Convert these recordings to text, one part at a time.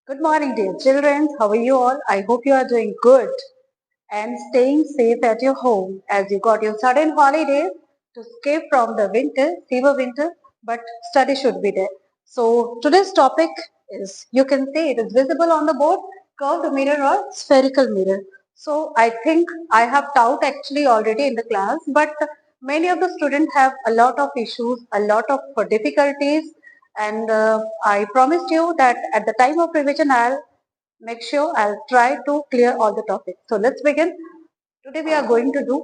Good morning, dear children. How are you all? I hope you are doing good and staying safe at your home as you got your sudden holidays to escape from the winter, fever winter, but study should be there. So today's topic is, you can say it is visible on the board, curved mirror or spherical mirror. So I think I have taught actually already in the class, but many of the students have a lot of issues, a lot of difficulties, and I promised you that at the time of revision I'll make sure I'll try to clear all the topics. So let's begin. Today we are going to do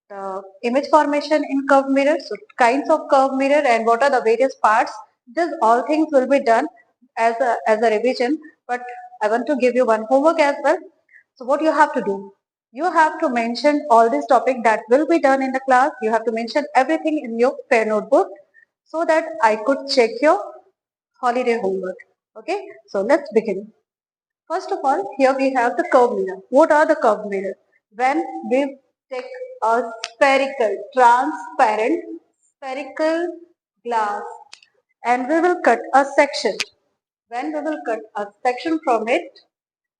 the image formation in curved mirror, so kinds of curved mirror and what are the various parts. This all things will be done as a revision, but I want to give you one homework as well. So what you have to do? You have to mention all this topic that will be done in the class. You have to mention everything in your fair notebook so that I could check your holiday homework. Okay, so let's begin. First of all, here we have the curve mirror. What are the curve mirrors? When we take a spherical, transparent, spherical glass and we will cut a section. When we will cut a section from it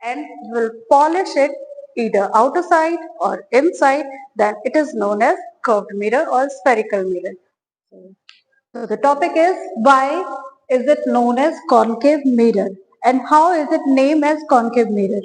and will polish it either outer side or inside, then it is known as curved mirror or spherical mirror. So the topic is, why is it known as concave mirror and how is it named as concave mirror?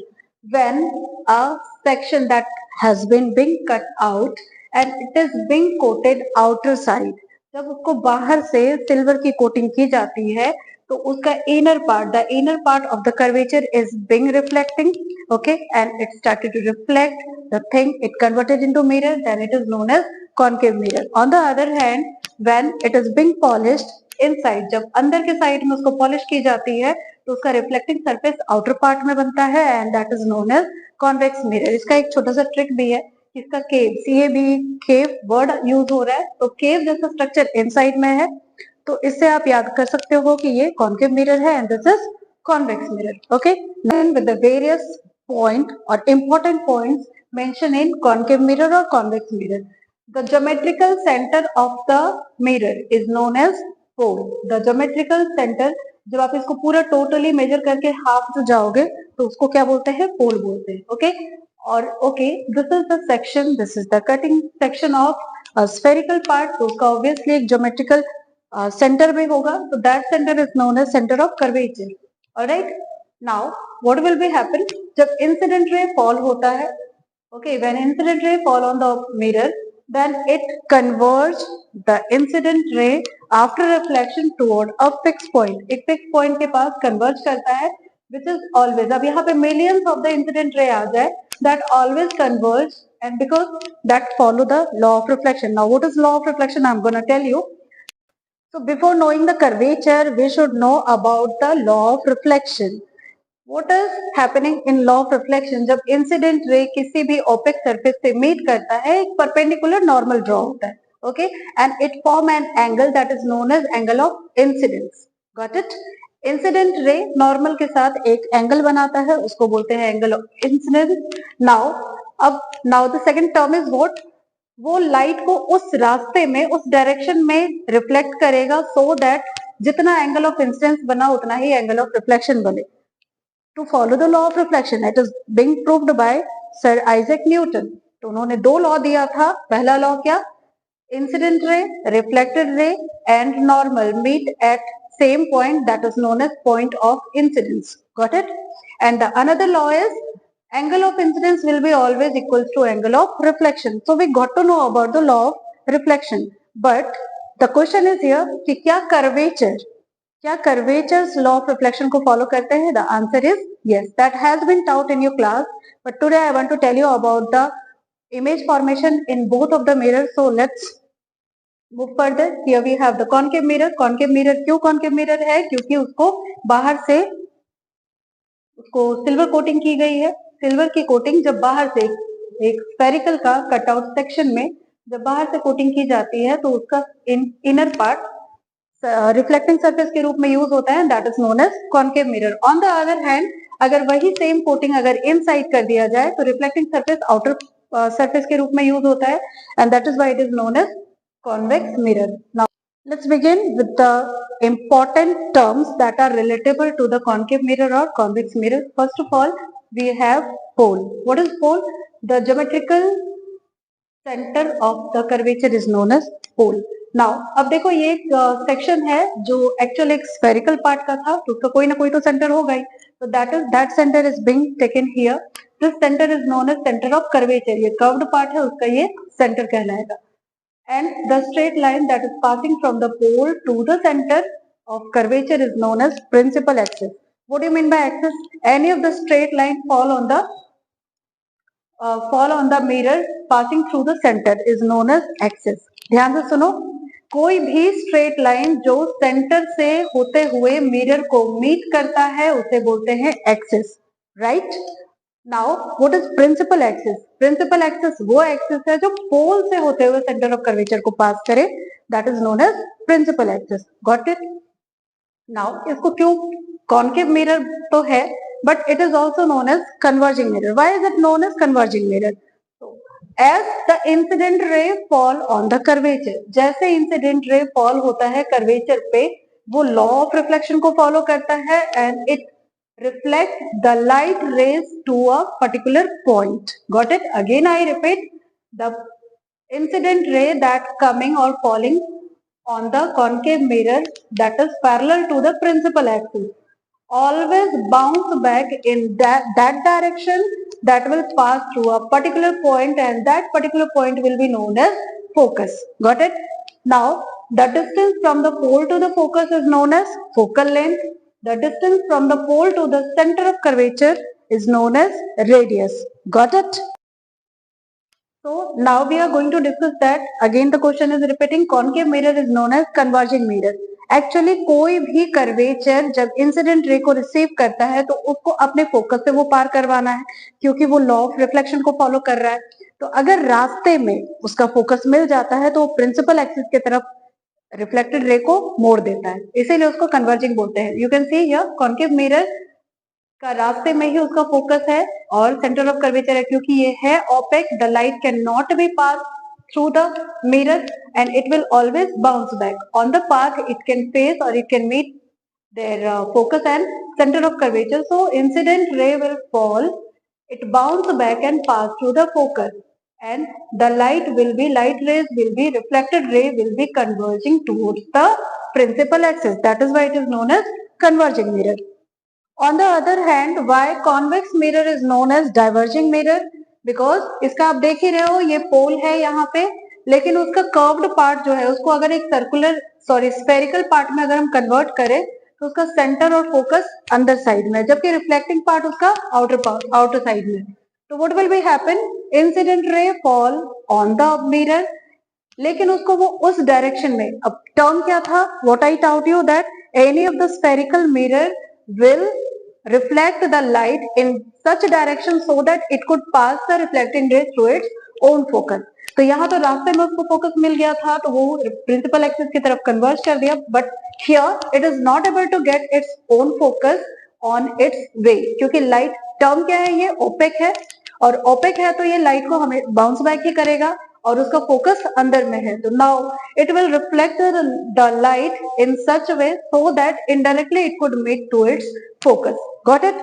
When a section that has been cut out and it is being coated outer side, जब उसको बाहर से silver की coating की जाती है तो उसका inner part of the curvature is being reflecting, okay, and it started to reflect the thing, it converted into mirror, then it is known as concave mirror. On the other hand, when it is being polished inside, जब अंदर के side में उसको polish की जाती है तो उसका रिफ्लेक्टिंग सरफेस आउटर पार्ट में बनता है and that is known as convex mirror. इसका एक छोटा सा ट्रिक भी है. इसका cave, CAV, cave word use हो रहा है तो केव जैसा स्ट्रक्चर इनसाइड में है तो इससे आप याद कर सकते हो कि ये कॉन्केव मिरर है and this is convex mirror. Okay, then with the various point और important points mention in concave mirror और convex mirror. The geometrical center of the mirror is known as pole. The geometrical center, जब आप इसको पूरा totally major करके half जो जाओगे तो उसको क्या बोलते हैं? पोल बोलते हैं. ओके, और okay, this is the section, this is the cutting section of spherical part. तो उसका ऑब्वियसली एक ज्योमेट्रिकल सेंटर में होगा तो that centre is known as centre of curvature. Alright, now what will be happen जब incident ray fall होता है. Okay, when incident ray fall on the mirror, then it converge the incident ray after reflection toward a fixed point. एक fixed point के पास converge करता है, which is always. अब यहाँ पे millions of the incident ray आ जाए, that always converge, and because that follow the law of reflection. Now, what is law of reflection? I'm gonna tell you. So, before knowing the curvature, we should know about the law of reflection. What is happening in law of reflection? जब incident रे किसी भी OPEC surface से meet करता है एक perpendicular normal draw होता है. Okay, and it form an angle that is known as angle of incidence. Got it? Incident ray normal के साथ एक एंगल बनाता है, उसको बोलते हैं angle of incidence. Now the second term is what? वो लाइट को उस रास्ते में, उस डायरेक्शन में रिफ्लेक्ट करेगा सो दैट जितना एंगल ऑफ इंसिडेंस बना उतना ही एंगल ऑफ रिफ्लेक्शन बने. To follow the law of reflection, it is being proved by Sir Isaac Newton. तो उन्होंने दो लॉ दिया था. पहला लॉ क्या? Incident ray, reflected ray and normal meet at same point, that is known as point of incidence. Got it? And the another law is angle of incidence will be always equals to angle of reflection. So we got to know about the law of reflection. But the question is here कि क्या curvatures law of reflection को follow करते हैं? The answer is yes. That has been taught in your class. But today I want to tell you about the image formation in both of the mirrors. So let's move further. Here we have the concave mirror. Concave mirror क्यों concave mirror है? क्योंकि उसको बाहर से उसको silver coating की गई है. सिल्वर की कोटिंग जब बाहर से एक स्फेरिकल का कटआउट सेक्शन में जब बाहर से कोटिंग की जाती है तो उसका इनर पार्ट रिफ्लेक्टिंग सरफेस के रूप में यूज होता है, that is known as concave mirror. On the other hand, अगर वही सेम कोटिंग अगर इनसाइड कर दिया जाए तो रिफ्लेक्टिंग सरफेस आउटर सरफेस के रूप में यूज होता है and that is why it is known as convex mirror. Now Let's begin with the important terms that are relatable to the concave mirror or convex mirror. First of all, we have pole. What is pole? The geometrical center of the curvature is known as pole. Now, अब देखो ये एक section है जो actual एक spherical part का था, तो उसका कोई ना कोई तो सेंटर होगा ही. तो that center is being taken here. This center is known as center of curvature. ये कर्व्ड पार्ट है, उसका ये सेंटर कहलाएगा. And the straight line that is passing from the pole to the center of curvature is known as principal axis. What do you mean by axis? Any of the straight line fall on the mirror passing through the center is known as axis. ध्यान से सुनो, कोई भी straight line जो centre से होते हुए mirror को मीट करता है उसे बोलते हैं axis. Right. Now what is principal axis? Principal axis वो एक्सिस है जो पोल से होते हुए सेंटर ऑफ कर्वेचर को पास करे. That is known as principal axis. Got it? Now इसको क्यों कॉन्केव मिरर तो है, but it is also known as converging mirror. Why is it known as converging mirror? So, as the incident ray fall on the curvature, जैसे incident ray fall होता है curvature पे, वो law of reflection को follow करता है and it reflect the light rays to a particular point. Got it? Again I repeat, the incident ray that coming or falling on the concave mirror that is parallel to the principal axis always bounce back in that direction that will pass through a particular point, and that particular point will be known as focus. Got it? Now, the distance from the pole to the focus is known as focal length. The distance from the pole to the center of curvature is known as radius. Got it? So now we are going to discuss that. Again the question is repeating. Concave mirror is known as converging mirror. Actually कोई भी curvature जब incident रे को receive करता है तो उसको अपने फोकस से वो पार करवाना है, क्योंकि वो लॉ ऑफ रिफ्लेक्शन को फॉलो कर रहा है. तो अगर रास्ते में उसका फोकस मिल जाता है तो वो प्रिंसिपल एक्सिस की तरफ रिफ्लेक्टेड रे को मोड़ देता है, इसीलिए उसको कन्वर्जिंग बोलते हैं. You can see here concave mirror का रास्ते में ही उसका फोकस है और सेंटर ऑफ कर्वेचर है, क्योंकि ये है opaque. The light can not be pass through the mirror and it will always bounce back on the path. It can face or it can meet their focus and center of curvature. So incident ray will fall, it bounce back and pass through the focus, and the light rays will be reflected ray will be converging towards the principal axis. That is why it is known as converging mirror. On the other hand, why convex mirror is known as diverging mirror? Because इसका आप देख ही रहे हो, ये पोल है यहाँ पे, लेकिन उसका कर्व्ड पार्ट जो है उसको अगर एक स्फेरिकल पार्ट में अगर हम कन्वर्ट करें तो उसका सेंटर और फोकस अंदर साइड में, जबकि रिफ्लेक्टिंग पार्ट उसका आउटर साइड में. तो what will be happen? Incident ray fall on the mirror, लेकिन उसको वो उस डायरेक्शन में, अब टर्म क्या था? What I taught you that any of the spherical mirror will reflect the light in such direction so that it could pass the reflecting ray through its own focus. तो यहाँ तो रास्ते में उसको फोकस मिल गया था तो वो प्रिंसिपल एक्सिस की तरफ कन्वर्ज कर दिया, but here it is not able to get its own focus on its way, क्योंकि लाइट टर्म क्या है? ये ओपेक है, और ओपेक है तो ये लाइट को हमें बाउंस बैक ही करेगा और उसका फोकस अंदर में है. तो now it will reflect the light in such way so that indirectly it could meet to its focus. Got it?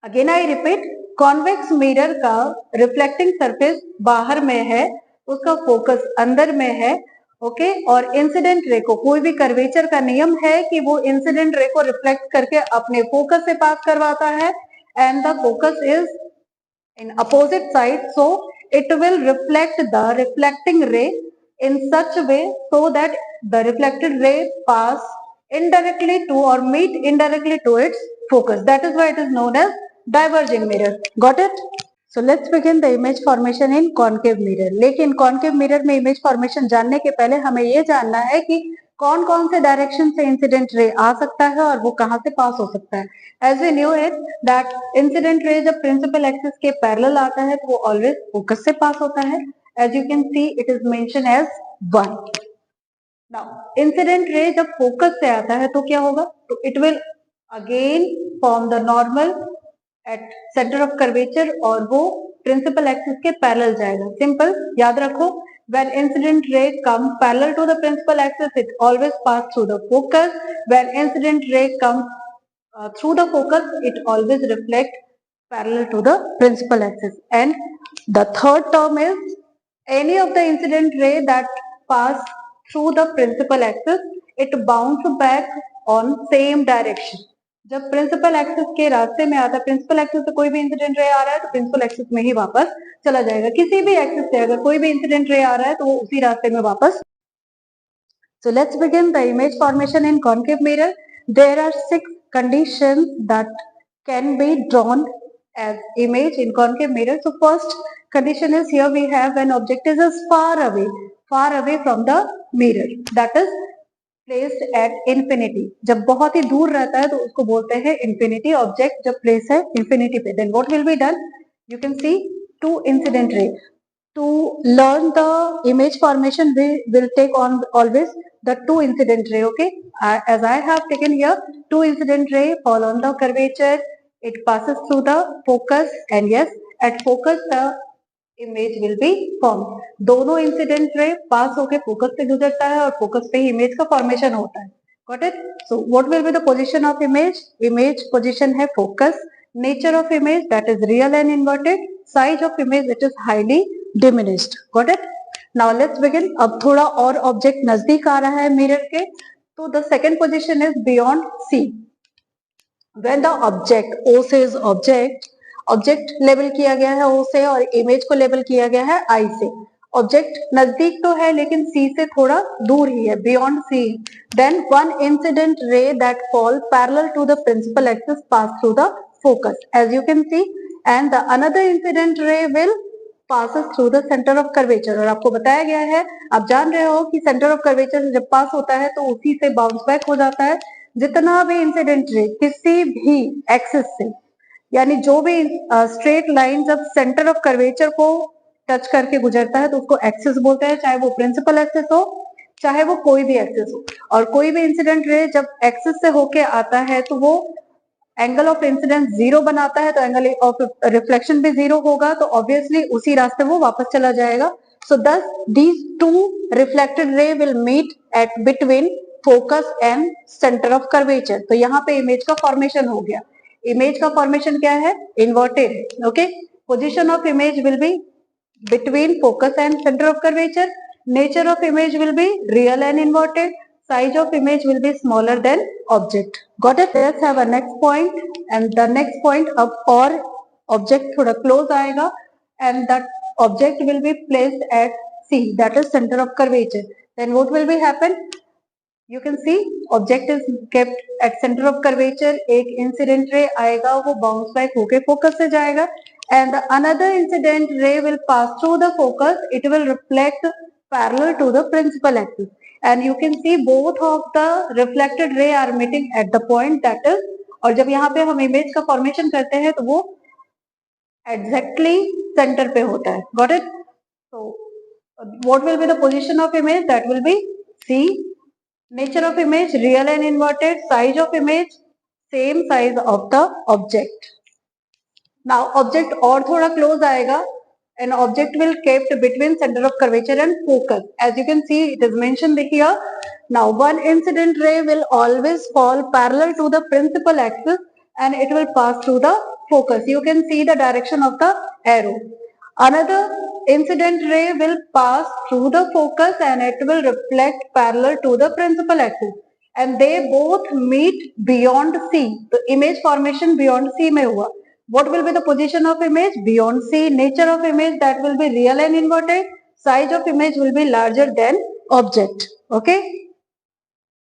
Again I repeat, convex mirror का रिफ्लेक्टिंग सरफेस बाहर में है, उसका फोकस अंदर में है. ओके और इंसिडेंट रे को, कोई भी कर्वेचर का नियम है कि वो इंसिडेंट रे को रिफ्लेक्ट करके अपने फोकस से पास करवाता है, and the focus is in opposite side, so it will reflect the reflecting ray in such a way so that the reflected ray pass indirectly to or meet indirectly to its focus. That is why it is known as diverging mirror. Got it? So let's begin the image formation in concave mirror. लेकिन concave mirror में image formation जानने के पहले हमें ये जानना है कि कौन कौन से डायरेक्शन से इंसिडेंट रे आ सकता है और वो कहाँ से पास हो सकता है. As we knew it that incident ray जब प्रिंसिपल एक्सिस के पैरेलल आता है तो वो ऑलवेज फोकस से पास होता है. As you can see it is mention as 1. Now incident ray जब फोकस से आता है तो क्या होगा? तो it will again form the normal at centre of curvature और वो प्रिंसिपल एक्सिस के पैरेलल जाएगा. सिंपल याद रखो, When incident ray comes parallel to the principal axis, it always pass through the focus. When incident ray comes through the focus, it always reflect parallel to the principal axis. And the third term is any of the incident ray that pass through the principal axis, it bounce back on same direction. जब principal axis के रास्ते में आता है, principal axis से कोई भी incident ray आ रहा है तो प्रिंसिपल एक्सिस में ही वापस चला जाएगा. किसी भी एक्सिस से अगर कोई भी इंसिडेंट रे आ रहा है तो वो उसी रास्ते में वापस. So let's begin the image formation in concave mirror. There are 6 conditions that can be drawn as image in concave mirror. So first condition is, here we have an object is far away from the mirror, that is placed at infinity. जब बहुत ही दूर रहता है तो उसको बोलते हैं infinity. Object जब place है infinity पे, then what will be done? You can see 2 incident ray. To learn the image formation, we will take on always the 2 incident ray. Okay, as I have taken here 2 incident ray fall on the curvature, it passes through the focus, and yes, at focus the image will be formed. दोनों incident ray पास होके focus से गुजरता है और focus पे ही image का formation होता है. Got it? So what will be the position of image? Image position है focus. Nature of image, that is real and inverted. Size of image, it is highly diminished. Got it? Now let's begin. अब थोड़ा और object नजदीक आ रहा है mirror के, तो the second position is beyond C. When the object, O से is object, object label किया गया है O से और इमेज को लेबल किया गया है I से. ऑब्जेक्ट नजदीक तो है लेकिन C से थोड़ा दूर ही है, beyond C. Then one incident ray that fall parallel to the principal axis pass through the focus, as you can see, and the another incident ray will passes through the center of curvature. और आपको बताया गया है, आप जान रहे हो कि सेंटर ऑफ कर्वेचर से जब पास होता है तो उसी से बाउंस बैक हो जाता है. जितना भी इंसिडेंट रे किसी भी एक्सिस से, यानी जो भी स्ट्रेट लाइन जब सेंटर ऑफ कर्वेचर को टच करके गुजरता है तो उसको एक्सिस बोलते हैं, चाहे वो प्रिंसिपल एक्सिस हो चाहे वो कोई भी एक्सिस हो. और कोई भी इंसिडेंट रे जब एक्सिस से होके आता है तो वो एंगल ऑफ इंसिडेंस 0 बनाता है, तो एंगल ऑफ रिफ्लेक्शन भी 0 होगा, तो ऑब्वियसली उसी रास्ते वो वापस चला जाएगा. So thus these 2 reflected ray will meet at between focus and centre of curvature. तो यहाँ पे इमेज का फॉर्मेशन हो गया. इमेज का फॉर्मेशन क्या है? इन्वर्टेड है. Okay, position of image will B between focus and center of curvature. Nature of image will be real and inverted. Size of image will be smaller than object. Got it? Let's have a next point. And the next point अब और object थोड़ा close आएगा and that object will be placed at C, that is center of curvature. Then what will be happen? You can see object is kept at center of curvature. एक incident ray आएगा, वो bounce back होके focus से जाएगा, and another incident ray will pass through the focus. It will reflect parallel to the principal axis, and you can see both of the reflected ray are meeting at the point, that is, और जब यहाँ पे हम image का formation करते हैं तो वो exactly center पे होता है. Got it? So what will be the position of image? That will be C. Nature of image real and inverted. Size of image same size of the object. Now object और थोड़ा close आएगा. An object will kept between center of curvature and focus. As you can see, it is mentioned here. Now one incident ray will always fall parallel to the principal axis and it will pass through the focus. You can see the direction of the arrow. Another incident ray will pass through the focus and it will reflect parallel to the principal axis, and they both meet beyond C. तो image formation beyond C में हुआ. What will be the position of image? Beyond C. Nature of image, that will be real and inverted. Size of image will be larger than object. Okay.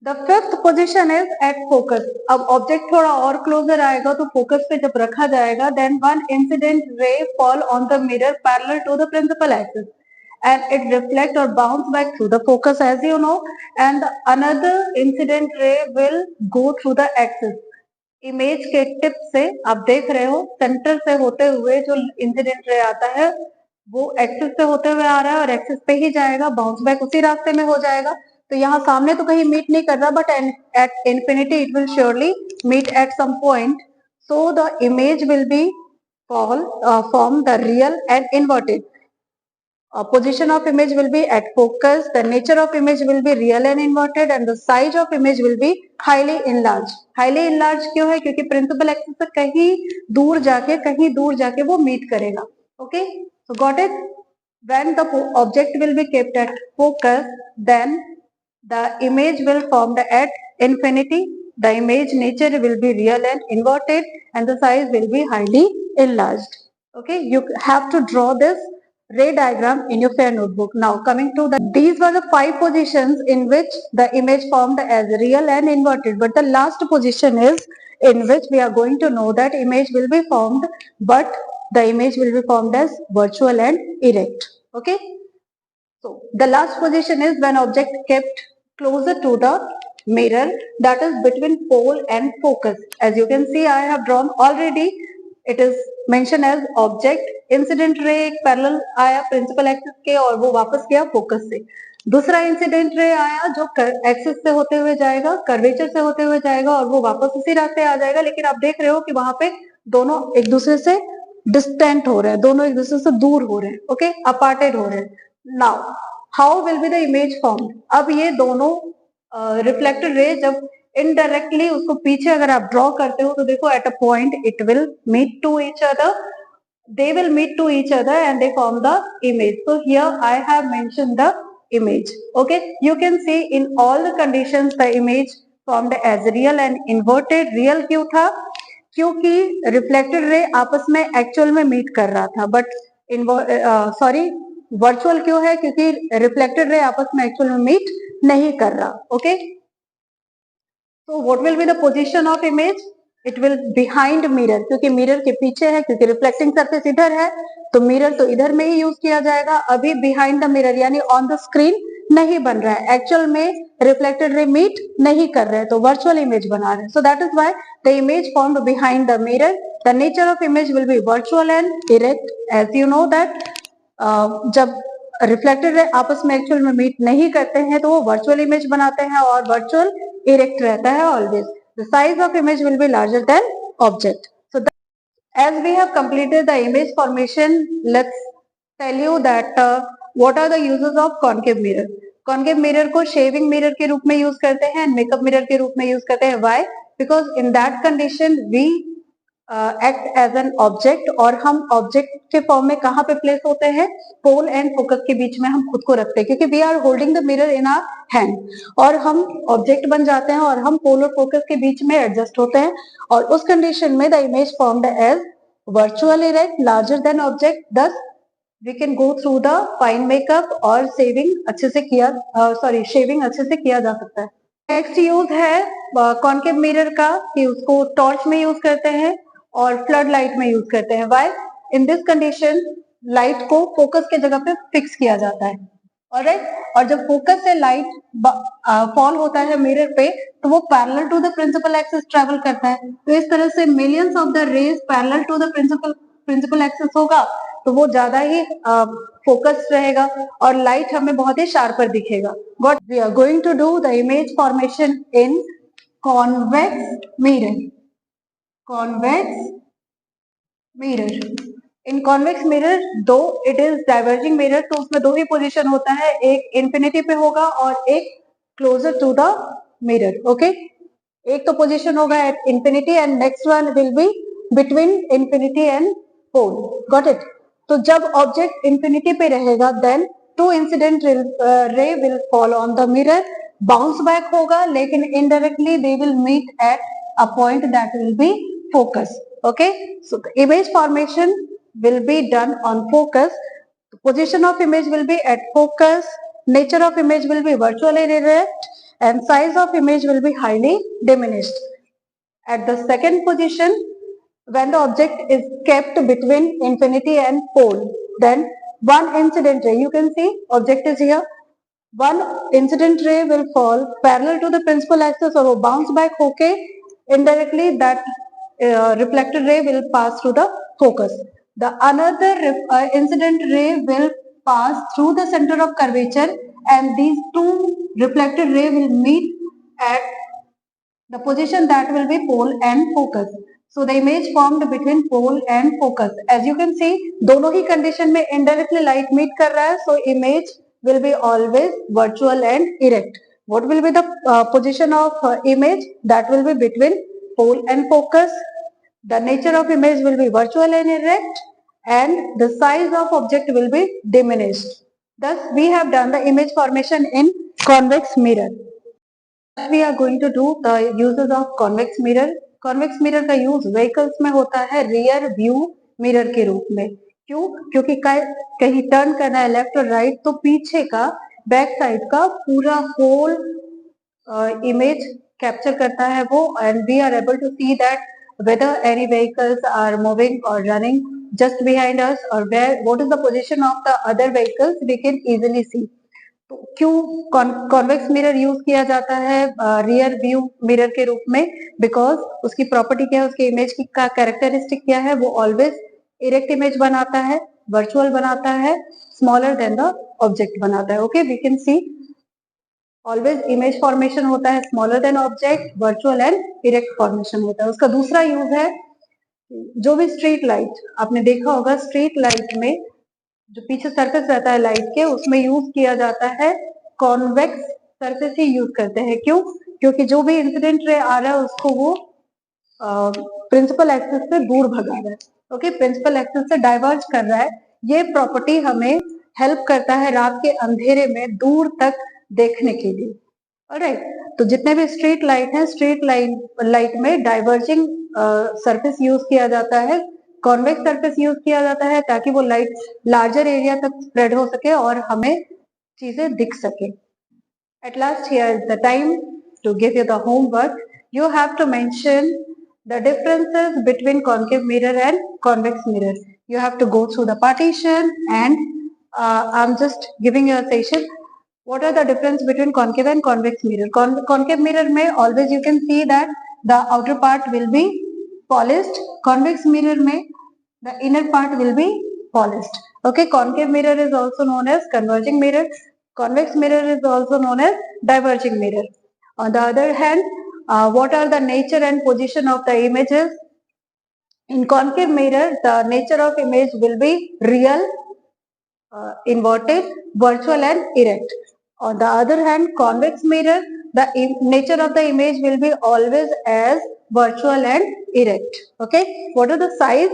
The fifth position is at focus. अब object थोड़ा और closer आएगा तो focus पे जब रखा जाएगा, then one incident ray fall on the mirror parallel to the principal axis and it reflect or bounce back through the focus, as you know, and another incident ray will go through the axis. Image के tip से आप देख रहे हो centre से होते हुए जो इंसिडेंट रे आता है वो एक्सिस से होते हुए आ रहा है और एक्सिस पे ही जाएगा, बाउंस बैक उसी रास्ते में हो जाएगा. तो यहाँ सामने तो कहीं मीट नहीं कर रहा, but at infinity it will surely meet at some point. So the image will be form the real and inverted. Position of image will be at focus, the nature of image will be real and inverted, and the size of image will be highly enlarged. Highly enlarged क्यों है? क्योंकि principal axis से कहीं दूर जाके वो meet करेगा. Okay, so got it? When the object will be kept at focus, then the image will form at infinity. The image nature will be real and inverted, and the size will be highly enlarged. Okay, you have to draw this ray diagram in your fair notebook. Now coming to these were the 5 positions in which the image formed as real and inverted, but the last position is in which we are going to know that image will be formed, but the image will be formed as virtual and erect. Okay, so the last position is when object kept closer to the mirror, that is between pole and focus. As you can see, I have drawn already. It is mentioned as object, incident ray एक parallel आया principal axis के और वो वापस गया focus से. दूसरा incident ray आया जो एक्सिस से होते हुए जाएगा, कर्वेचर से होते हुए जाएगा और वो वापस उसी रास्ते आ जाएगा. लेकिन आप देख रहे हो कि वहां पे दोनों एक दूसरे से डिस्टेंट हो रहे हैं, दोनों एक दूसरे से दूर हो रहे हैं. ओके, अपार्टेड हो रहे हैं. Now how will be the image form? अब ये दोनों रिफ्लेक्टेड रे जब इनडायरेक्टली उसको पीछे अगर आप ड्रॉ करते हो तो देखो at a point it will meet to each other, they will meet to each other and they form the image. So here I have mentioned the image. Okay, you can see in all the conditions the image formed as real and inverted. Real क्यों था? क्योंकि reflected ray आपस में actual में meet कर रहा था. But virtual क्यों है? क्योंकि रिफ्लेक्टेड रे आपस में एक्चुअल में मीट नहीं कर रहा. Okay, so what will be the position of image? It will behind mirror, क्योंकि मिरर के पीछे है, क्योंकि रिफ्लेक्टिंग सरफेस इधर है तो मिरर तो इधर में ही यूज किया जाएगा. अभी बिहाइंड द मिरर यानी ऑन द स्क्रीन नहीं बन रहा है, एक्चुअल में रिफ्लेक्टेड रे मीट नहीं कर रहे हैं तो वर्चुअल इमेज बना रहे हैं. So that is why the image formed behind the mirror. The nature of image will be virtual and erect. As you know that जब रिफ्लेक्टेड रे आपस में एक्चुअल में मीट नहीं करते हैं तो वो वर्चुअल इमेज बनाते हैं और वर्चुअल इरेक्ट रहता है always. The size of image will be larger than object. So as we have completed the image formation, let's tell you that what are the uses of concave mirror. Concave mirror को shaving mirror के रूप में use करते हैं, makeup mirror के रूप में use करते हैं. Why? Because in that condition we act as an object और हम ऑब्जेक्ट के फॉर्म में कहाँ पे प्लेस होते हैं? पोल एंड फोकस के बीच में हम खुद को रखते हैं, क्योंकि we are holding the mirror in our hand और हम ऑब्जेक्ट बन जाते हैं और हम पोल और फोकस के बीच में एडजस्ट होते हैं. और उस कंडीशन में the image formed as virtual erect larger than object. Thus we can go through the fine makeup और शेविंग अच्छे से किया जा सकता है. नेक्स्ट यूज है कॉन्केव मिरर का कि उसको टॉर्च में यूज करते हैं और फ्लड लाइट में यूज करते हैं. Why? In this condition light को फोकस के जगह पे फिक्स किया जाता है. ऑलराइट, और जब फोकस से लाइट फॉल होता है मिरर पे तो वो parallel to the principal axis travel करता है. तो इस तरह से millions of the rays parallel to the principal axis होगा तो वो ज्यादा ही फोकस रहेगा और लाइट हमें बहुत ही शार्पर दिखेगा. What we are going to do the image formation in convex mirror. Convex mirror. In convex mirror दो it is diverging mirror तो उसमें दो ही पोजीशन होता है, एक इंफिनिटी पे होगा और एक closer to the mirror. Okay, एक तो पोजीशन होगा at infinity and next one will be between infinity and pole. Got it? तो जब ऑब्जेक्ट इंफिनिटी पे रहेगा then two incident ray will fall on the mirror, bounce back होगा लेकिन indirectly they will meet at a point that will be focus. Okay, so the image formation will be done on focus. The position of image will be at focus, nature of image will be virtually erect and size of image will be highly diminished. At the second position, when the object is kept between infinity and pole, then one incident ray, you can see object is here, one incident ray will fall parallel to the principal axis और वो bounce back होके indirectly that reflected ray will pass through the focus. The another incident ray will pass through the center of curvature and these two reflected ray will meet at the position that will be pole and focus. So the image formed between pole and focus. As you can see, दोनों ही condition में indirectly light meet कर रहा है. So image will be always virtual and erect. What will be the position of image? That will be between pole and focus. The nature of image will be virtual and erect, and the size of object will be diminished. Thus, we have done the image formation in convex mirror. We are going to do the uses of convex mirror. Convex mirror का use vehicles में होता है rear view mirror के रूप में. क्यों? क्योंकि कहीं टर्न करना है लेफ्ट और राइट, तो पीछे का बैक साइड का पूरा होल इमेज कैप्चर करता है वो, and we are able to see that whether any vehicles are moving or running just behind us, or where what is the position of the other vehicles we can easily see. तो क्यों convex mirror use किया जाता है rear view mirror के रूप में? Because उसकी property क्या है, उसके इमेज की का कैरेक्टरिस्टिक क्या है? वो ऑलवेज इरेक्ट इमेज बनाता है, वर्चुअल बनाता है, स्मॉलर देन द ऑब्जेक्ट बनाता है. Okay, we can see always image formation होता है smaller than object, virtual and erect formation होता है. उसका दूसरा यूज है, जो भी स्ट्रीट लाइट आपने देखा होगा, स्ट्रीट लाइट में जो पीछे सरफेस रहता है लाइट के, उसमें यूज किया जाता है कॉन्वेक्स सरफेस ही यूज करते हैं. क्यों? क्योंकि जो भी इंसिडेंट रे आ रहा है उसको वो प्रिंसिपल एक्सिस से दूर भगा रहा है. ओके, प्रिंसिपल एक्सिस से डाइवर्ज कर रहा है. ये प्रॉपर्टी हमें हेल्प करता है रात के अंधेरे में दूर तक देखने के लिए. ऑलराइट, तो जितने भी स्ट्रीट लाइट हैं, स्ट्रीट लाइट में डाइवर्जिंग सरफेस यूज किया जाता है, कॉन्वेक्स सरफेस यूज किया जाता है, ताकि वो लाइट लार्जर एरिया तक स्प्रेड हो सके और हमें चीजें दिख सके. At last, here is the time to give you the homework. You have to mention the differences between concave mirror and convex mirror. You have to go through the partition, and I'm just giving you a session. What are the difference between concave and convex mirror? Concave mirror may always you can see that the outer part will be polished. Convex mirror may the inner part will be polished. Okay, concave mirror is also known as converging mirror. Convex mirror is also known as diverging mirror. On the other hand, what are the nature and position of the images? In concave mirror, the nature of image will be real, inverted, virtual and erect. On the other hand, convex mirror, the nature of the image will be always as virtual and erect. Okay, what are the size?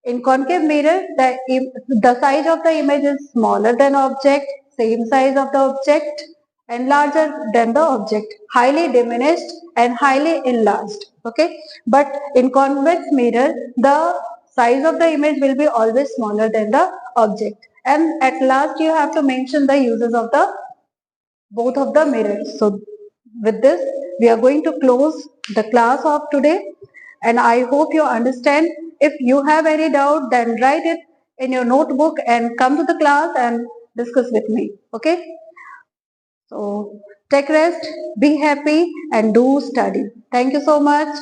In concave mirror, the size of the image is smaller than object, same size of the object, and larger than the object, highly diminished and highly enlarged. Okay, but in convex mirror, the size of the image will be always smaller than the object. And at last, you have to mention the uses of the both of the mirrors. So with this, we are going to close the class of today, and I hope you understand. If you have any doubt, then write it in your notebook and come to the class and discuss with me. Okay, so take rest, be happy and do study. Thank you so much.